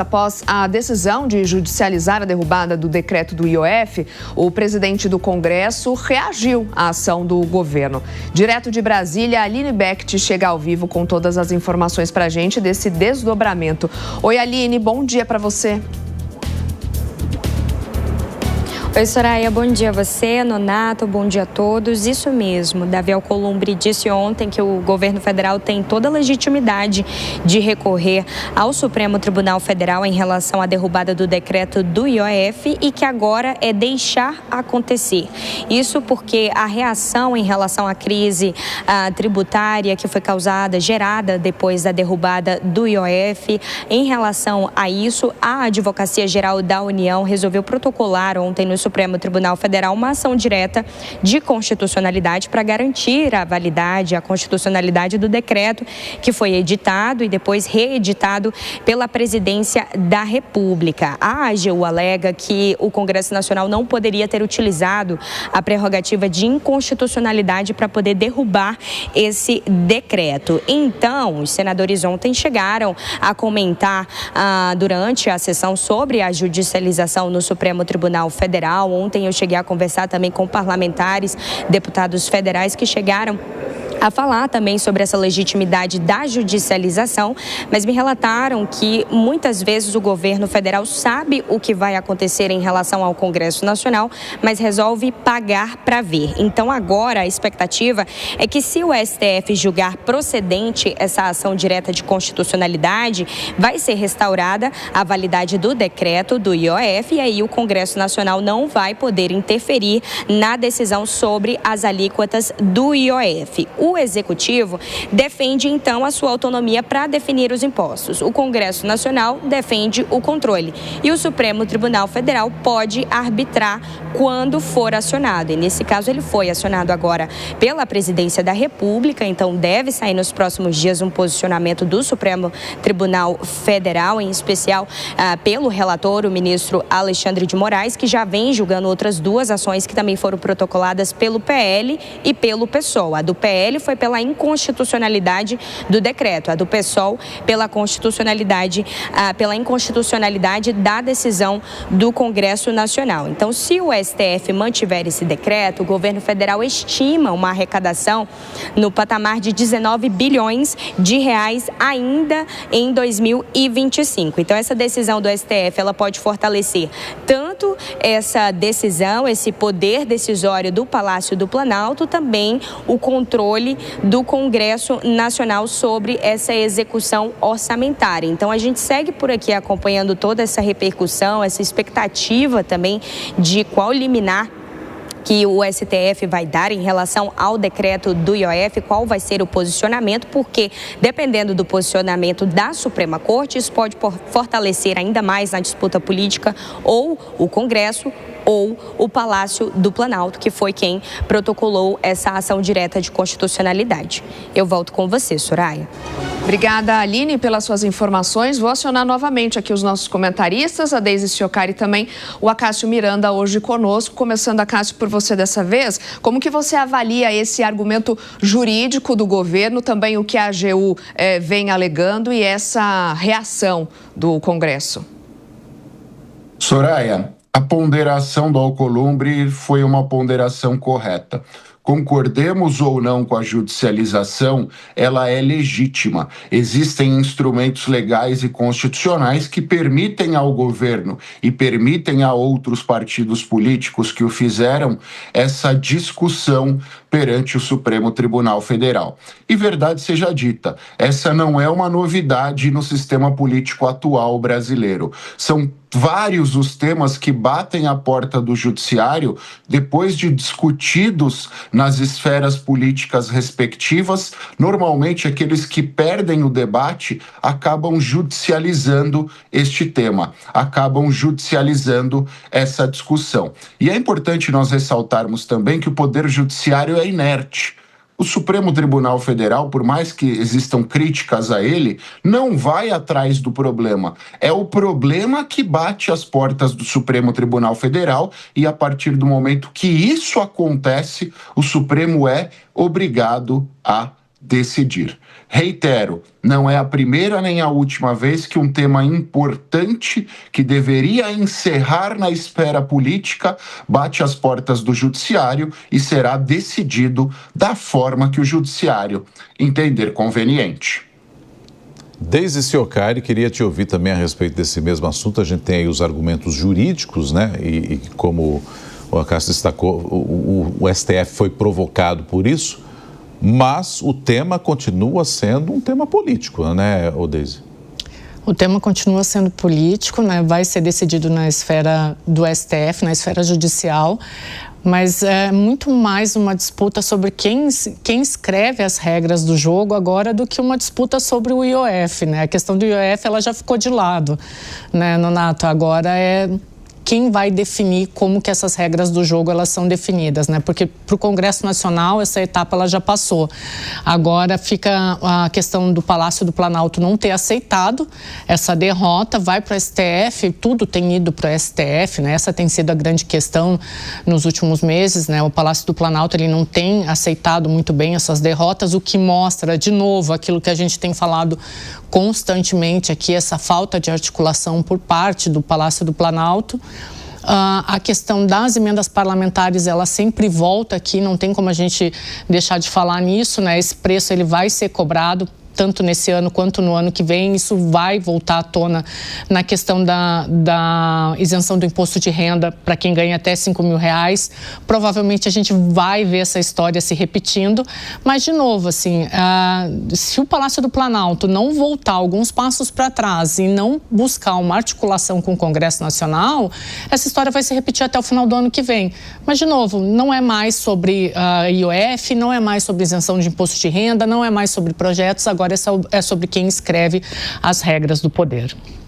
Após a decisão de judicializar a derrubada do decreto do IOF, o presidente do Congresso reagiu à ação do governo. Direto de Brasília, a Aline Becht chega ao vivo com todas as informações para a gente desse desdobramento. Oi, Aline, bom dia para você. Oi, Soraya, bom dia a você, Nonato, bom dia a todos. Isso mesmo, Davi Alcolumbre disse ontem que o governo federal tem toda a legitimidade de recorrer ao Supremo Tribunal Federal em relação à derrubada do decreto do IOF e que agora é deixar acontecer. Isso porque a reação em relação à crise tributária que foi gerada depois da derrubada do IOF, em relação a isso, a Advocacia Geral da União resolveu protocolar ontem no Supremo Tribunal Federal uma ação direta de constitucionalidade para garantir a validade, a constitucionalidade do decreto que foi editado e depois reeditado pela Presidência da República. A AGU alega que o Congresso Nacional não poderia ter utilizado a prerrogativa de inconstitucionalidade para poder derrubar esse decreto. Então, os senadores ontem chegaram a comentar durante a sessão sobre a judicialização no Supremo Tribunal Federal. Ontem eu cheguei a conversar também com parlamentares, deputados federais que chegaram a falar também sobre essa legitimidade da judicialização, mas me relataram que muitas vezes o governo federal sabe o que vai acontecer em relação ao Congresso Nacional, mas resolve pagar para ver. Então agora a expectativa é que se o STF julgar procedente essa ação direta de constitucionalidade, vai ser restaurada a validade do decreto do IOF e aí o Congresso Nacional não vai poder interferir na decisão sobre as alíquotas do IOF. O Executivo defende, então, a sua autonomia para definir os impostos. O Congresso Nacional defende o controle. E o Supremo Tribunal Federal pode arbitrar quando for acionado. E, nesse caso, ele foi acionado agora pela Presidência da República, então deve sair nos próximos dias um posicionamento do Supremo Tribunal Federal, em especial pelo relator, o ministro Alexandre de Moraes, que já vem julgando outras duas ações que também foram protocoladas pelo PL e pelo PSOL. A do PL foi pela inconstitucionalidade do decreto, a do PSOL pela inconstitucionalidade da decisão do Congresso Nacional. Então, se o STF mantiver esse decreto, o governo federal estima uma arrecadação no patamar de 19 bilhões de reais ainda em 2025. Então, essa decisão do STF, ela pode fortalecer tanto essa decisão, esse poder decisório do Palácio do Planalto, também o controle do Congresso Nacional sobre essa execução orçamentária. Então, a gente segue por aqui acompanhando toda essa repercussão, essa expectativa também de qual liminar que o STF vai dar em relação ao decreto do IOF, qual vai ser o posicionamento, porque dependendo do posicionamento da Suprema Corte, isso pode fortalecer ainda mais na disputa política ou o Congresso ou o Palácio do Planalto, que foi quem protocolou essa ação direta de constitucionalidade. Eu volto com você, Soraya. Obrigada, Aline, pelas suas informações. Vou acionar novamente aqui os nossos comentaristas, a Deise Ciocari e também o Acácio Miranda hoje conosco. Começando, Acácio, por você dessa vez, como que você avalia esse argumento jurídico do governo, também o que a AGU vem alegando e essa reação do Congresso? Soraya, a ponderação do Alcolumbre foi uma ponderação correta. Concordemos ou não com a judicialização, ela é legítima. Existem instrumentos legais e constitucionais que permitem ao governo e permitem a outros partidos políticos que o fizeram essa discussão perante o Supremo Tribunal Federal. E verdade seja dita, essa não é uma novidade no sistema político atual brasileiro. São vários os temas que batem à porta do judiciário depois de discutidos nas esferas políticas respectivas. Normalmente, aqueles que perdem o debate acabam judicializando este tema, acabam judicializando essa discussão. E é importante nós ressaltarmos também que o Poder Judiciário é inerte. O Supremo Tribunal Federal, por mais que existam críticas a ele, não vai atrás do problema. É o problema que bate às portas do Supremo Tribunal Federal e, a partir do momento que isso acontece, o Supremo é obrigado a decidir. Reitero, não é a primeira nem a última vez que um tema importante que deveria encerrar na esfera política bate às portas do judiciário e será decidido da forma que o judiciário entender conveniente. Deise Siocari, queria te ouvir também a respeito desse mesmo assunto. A gente tem aí os argumentos jurídicos, né? E como o Acácio destacou, o STF foi provocado por isso. Mas o tema continua sendo um tema político, né, Deise? O tema continua sendo político, né? Vai ser decidido na esfera do STF, na esfera judicial, mas é muito mais uma disputa sobre quem escreve as regras do jogo agora do que uma disputa sobre o IOF, né? A questão do IOF, ela já ficou de lado, né, Nonato? Agora é quem vai definir como que essas regras do jogo elas são definidas, né? Porque para o Congresso Nacional essa etapa ela já passou. Agora fica a questão do Palácio do Planalto não ter aceitado essa derrota, vai para o STF, tudo tem ido para o STF, né? Essa tem sido a grande questão nos últimos meses, né? O Palácio do Planalto ele não tem aceitado muito bem essas derrotas, o que mostra de novo aquilo que a gente tem falado constantemente aqui, essa falta de articulação por parte do Palácio do Planalto. A questão das emendas parlamentares, ela sempre volta aqui, não tem como a gente deixar de falar nisso, né? Esse preço ele vai ser cobrado tanto nesse ano quanto no ano que vem. Isso vai voltar à tona na questão da isenção do imposto de renda para quem ganha até R$5.000. Provavelmente a gente vai ver essa história se repetindo, mas de novo, assim, se o Palácio do Planalto não voltar alguns passos para trás e não buscar uma articulação com o Congresso Nacional, essa história vai se repetir até o final do ano que vem. Mas, de novo, não é mais sobre IOF, não é mais sobre isenção de imposto de renda, não é mais sobre projetos, agora é sobre quem escreve as regras do poder.